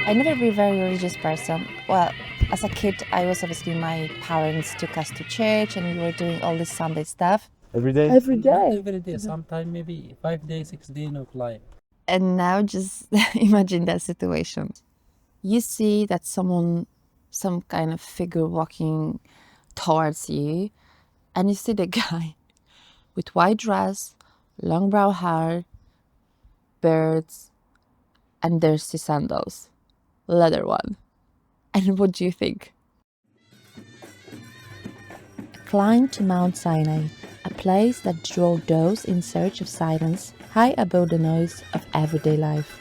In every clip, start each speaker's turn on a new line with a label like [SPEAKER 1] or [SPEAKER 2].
[SPEAKER 1] I never been a very religious person. Well, as a kid, I was obviously my parents took us to church and we were doing all this Sunday stuff.
[SPEAKER 2] Every day?
[SPEAKER 3] Every
[SPEAKER 4] Not
[SPEAKER 3] day.
[SPEAKER 4] every day, sometime maybe 5 days, 6 days of life.
[SPEAKER 1] And now just imagine that situation. You see that some kind of figure walking towards you, and you see the guy with white dress, long brown hair, birds, and dirty sandals, leather one. And what do you think? Climb to Mount Sinai, a place that drew those in search of silence high above the noise of everyday life.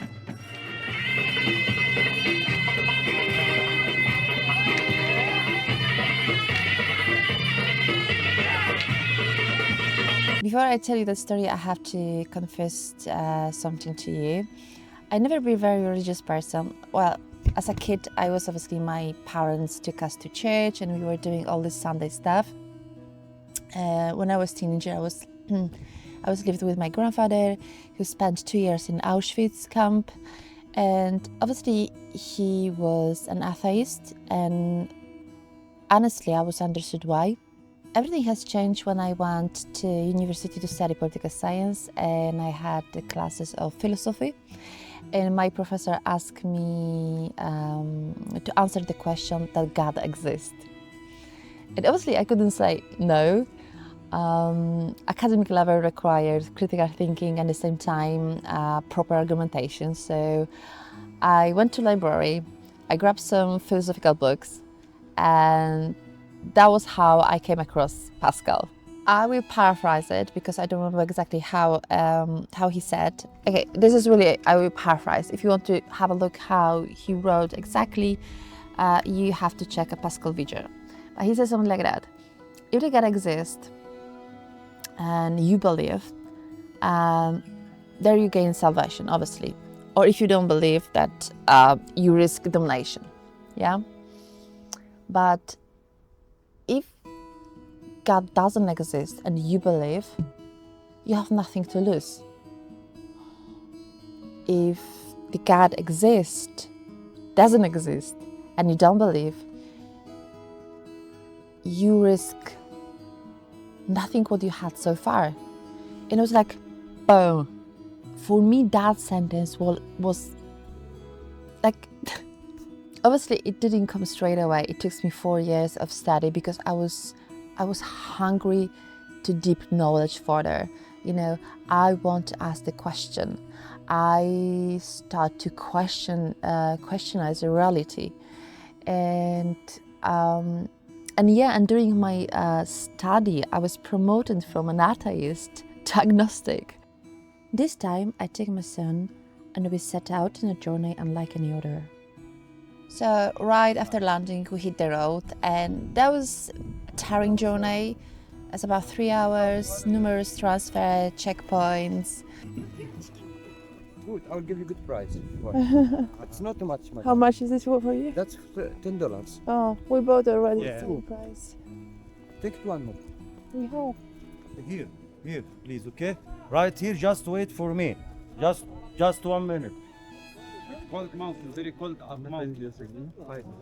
[SPEAKER 1] Before I tell you the story, I have to confess something to you. I never been a very religious person. Well, as a kid, I was obviously my parents took us to church and we were doing all this Sunday stuff. When I was a teenager, I was lived with my grandfather, who spent 2 years in Auschwitz camp, and obviously he was an atheist, and honestly, I was understood why. Everything has changed when I went to university to study political science, and I had the classes of philosophy. And my professor asked me to answer the question that God exists. And obviously, I couldn't say no. Academic level required critical thinking and at the same time proper argumentation. So I went to library, I grabbed some philosophical books, and that was how I came across Pascal. I will paraphrase it because I don't remember exactly how he said. Okay, this is really, I will paraphrase. If you want to have a look how he wrote exactly, you have to check a Pascal video. But he says something like that. If the God exists and you believe, there you gain salvation, obviously. Or if you don't believe, that you risk damnation, yeah? But if God doesn't exist and you believe, you have nothing to lose. If the God doesn't exist, and you don't believe, you risk nothing what you had so far. And it was like, boom. For me, that sentence was like, obviously it didn't come straight away. It took me 4 years of study because I was hungry to deep knowledge further. You know, I want to ask the question. I start to questionize the reality, and during my study, I was promoted from an atheist to agnostic. This time, I take my son, and we set out on a journey unlike any other. So right after landing, we hit the road, and that was a tiring journey. It's about 3 hours, numerous transfer checkpoints.
[SPEAKER 2] Good, I'll give you good price. It's not too much money.
[SPEAKER 3] How much is this for you?
[SPEAKER 2] That's $10.
[SPEAKER 3] Oh, we bought already.
[SPEAKER 2] Yeah.
[SPEAKER 3] Full price.
[SPEAKER 2] Take it one more.
[SPEAKER 3] We have.
[SPEAKER 5] Here, please, okay? Right here, just wait for me. Just 1 minute.
[SPEAKER 6] Cold mountain, very cold up mountain.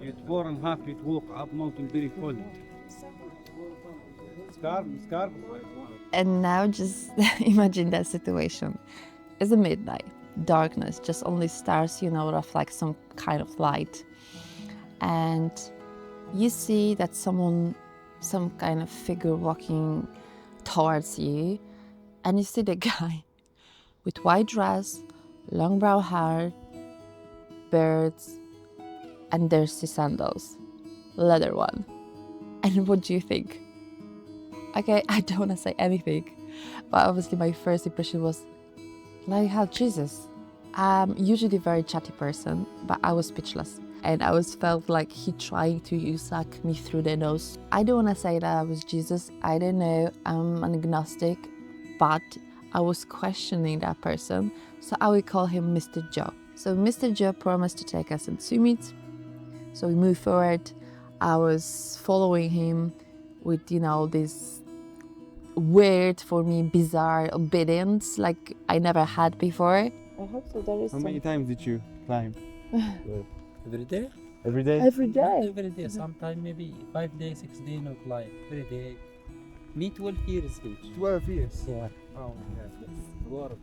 [SPEAKER 6] You'd 4.5 feet walk up mountain, very cold. Scarf.
[SPEAKER 1] And now just imagine that situation. It's a midnight, darkness, just only stars, reflect some kind of light. And you see that some kind of figure walking towards you, and you see the guy with white dress, long brown hair, birds, and dirty sandals, leather one. And what do you think? Okay, I don't want to say anything, but obviously my first impression was, like, how Jesus. I'm usually a very chatty person, but I was speechless. And I felt like he trying to suck me through the nose. I don't want to say that I was Jesus. I don't know. I'm an agnostic, but I was questioning that person. So I will call him Mr. Joe. So Mr. Joe promised to take us on summit. So we moved forward. I was following him with, this weird, for me, bizarre obedience like I never had before.
[SPEAKER 3] I hope so. There is
[SPEAKER 6] How many times did you climb?
[SPEAKER 4] Every day?
[SPEAKER 5] Every day?
[SPEAKER 3] Every
[SPEAKER 4] Not
[SPEAKER 3] day.
[SPEAKER 4] every day. Sometime maybe 5 days, 6 days no flight. Every day. Me 12 years age.
[SPEAKER 2] 12 years.
[SPEAKER 4] Yeah.
[SPEAKER 2] Oh, yeah.
[SPEAKER 6] Work.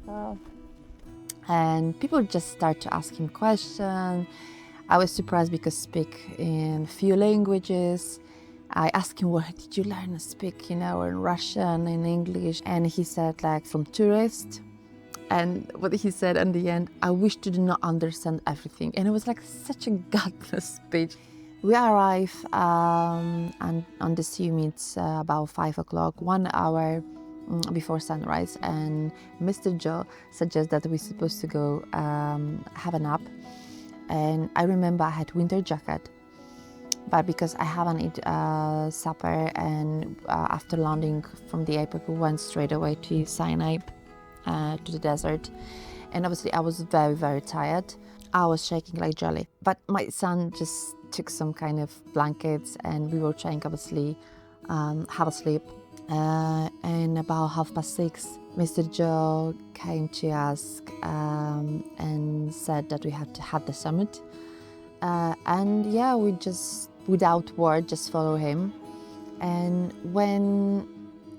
[SPEAKER 3] Wow.
[SPEAKER 1] And people just start to ask him questions. I was surprised because speak in few languages. I asked him, where did you learn to speak, in Russian, in English? And he said, like, from tourists. And what he said in the end, I wish to do not understand everything. And it was like such a godless speech. We arrive and on the summit about 5 o'clock, 1 hour before sunrise. And Mr. Joe suggests that we're supposed to go have a nap. And I remember I had winter jacket, but because I haven't eaten supper, and after landing from the airport, we went straight away to Sinai, to the desert. And obviously I was very, very tired. I was shaking like jelly. But my son just took some kind of blankets and we were trying, obviously, have a sleep. And about 6:30, Mr. Joe came to us and said that we had to have the summit. And yeah, we just, without word, just follow him. And when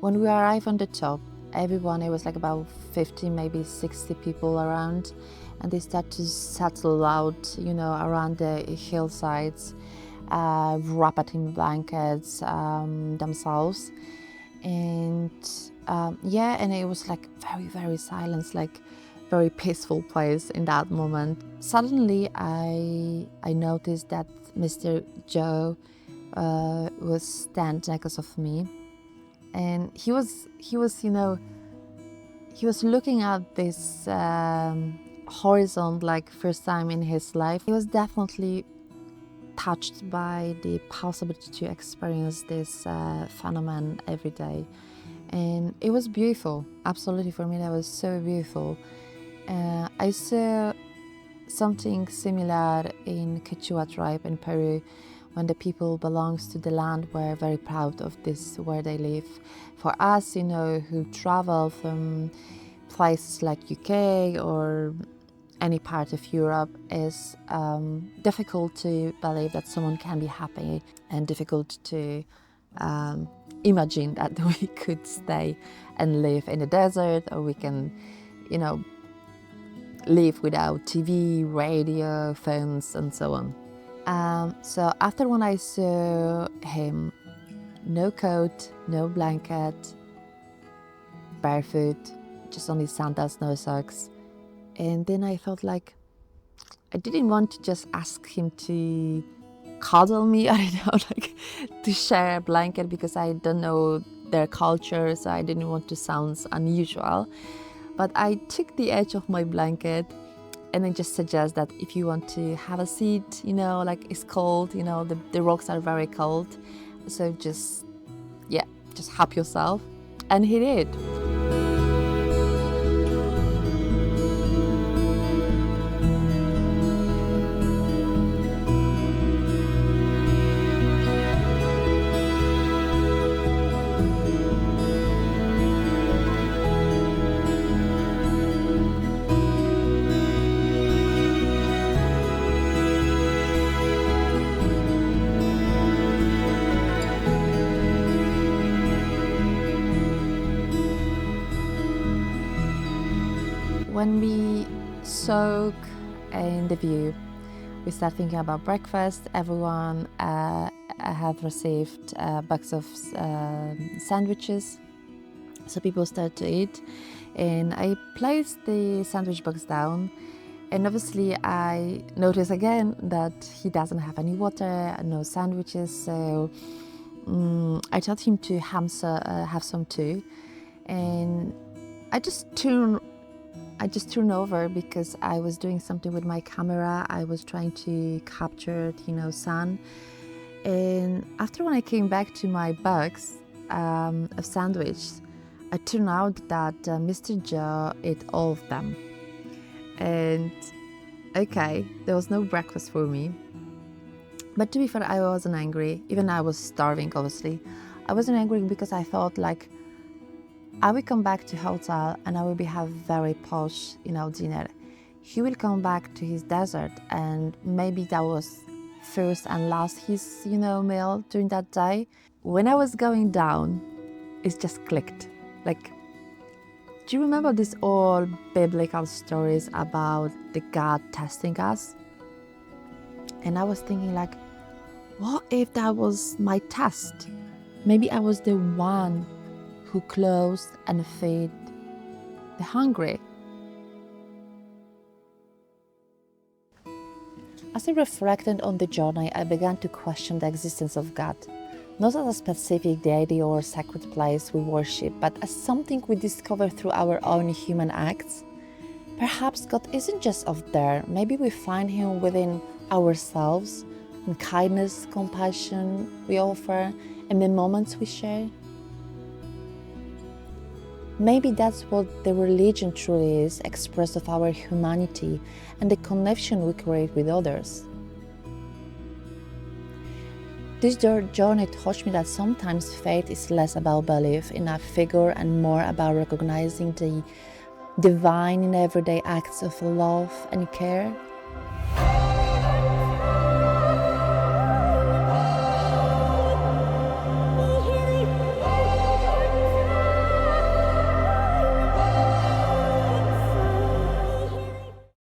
[SPEAKER 1] we arrived on the top, everyone, it was like about 50, maybe 60 people around, and they start to settle out, around the hillsides, wrapped in blankets themselves. And and it was like very, very silent, like very peaceful place in that moment. Suddenly I noticed that Mr. Joe was standing next of me, and he was looking at this horizon like first time in his life. He was definitely touched by the possibility to experience this phenomenon every day, and it was beautiful. Absolutely, for me that was so beautiful. I saw something similar in Quechua tribe in Peru, when the people belongs to the land were very proud of this where they live. For us, who travel from places like UK or any part of Europe, is difficult to believe that someone can be happy, and difficult to imagine that we could stay and live in the desert, or we can, live without TV, radio, phones, and so on. So after when I saw him, no coat, no blanket, barefoot, just only sandals, no socks. And then I felt like I didn't want to just ask him to cuddle me, I don't know, like to share a blanket, because I don't know their culture, so I didn't want to sound unusual. But I took the edge of my blanket and I just suggest that if you want to have a seat, like it's cold, the rocks are very cold. So just help yourself. And he did. When we soak in the view, we start thinking about breakfast. Everyone have received a box of sandwiches, so people start to eat. And I placed the sandwich box down, and obviously I notice again that he doesn't have any water, no sandwiches. So I told him to have some too, and I just turned over because I was doing something with my camera. I was trying to capture, sun. And after when I came back to my box of sandwich, it turned out that Mr. Joe ate all of them. And okay, there was no breakfast for me. But to be fair, I wasn't angry. Even I was starving, obviously. I wasn't angry because I thought like, I will come back to hotel and I will have very posh, dinner. he will come back to his desert, and maybe that was first and last his, meal during that day. When I was going down, it just clicked. Like, do you remember these old biblical stories about the God testing us? And I was thinking, like, what if that was my test? Maybe I was the one who clothed and fed the hungry. As I reflected on the journey, I began to question the existence of God, not as a specific deity or sacred place we worship, but as something we discover through our own human acts. Perhaps God isn't just up there, maybe we find Him within ourselves, in kindness, compassion we offer, and the moments we share. Maybe that's what the religion truly is, expressed of our humanity and the connection we create with others. This journey taught me that sometimes faith is less about belief in a figure and more about recognizing the divine in everyday acts of love and care.